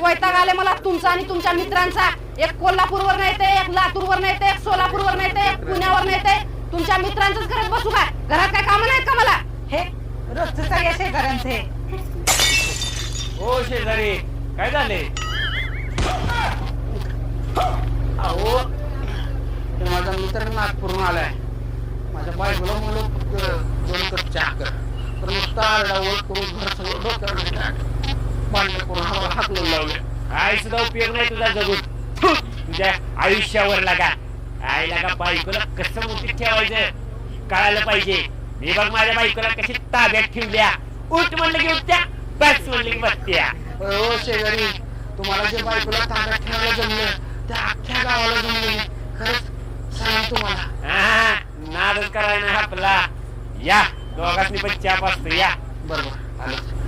वैताग आले मला तुमचा आणि तुमच्या मित्रांचा. एक कोल्हापूरवर नाही ते, एक लातूरवर नाही ते, एक सोलापूरवर नाही ते, एक पुण्यावर नाही ते. तुमच्या मित्रांचंच करत बसू काय? घरात काय कामं नाहीत का मला? हे रोजच सगळ्या शेजाऱ्यांचे. हो शेजारी काय झाले? अहो ते माझा मित्र नागपूरहून आलाय. माझ्या बायकोला म्हणलं 2 कप चहा कर, तर नुसता आरडाओरड करून घर सगळं डोक्यावर भांडण करून आम्हाला हाकलून लावले. काय सुद्धा उपयोग नाही तुझा जगून. तुझ्या आयुष्यावर लागा. आई लागा बायकोला कसं मुठीत ठेवायचं कळायला पाहिजे. मी बघ माझ्या बायकोला कशी ताब्यात ठेवल्या. उठ म्हणलं की उठत्या, बस म्हणलं की बसत्या. हो शेजारी, तुम्हाला जे बायकोला ताब्यात ठेवायला जमलं त्या अख्ख्या गावाला जमलं. खरंच सांग तुम्हाला. नादच करायला आपला. या दोघांनी पण चहा पाचतो या. बरोबर आलं.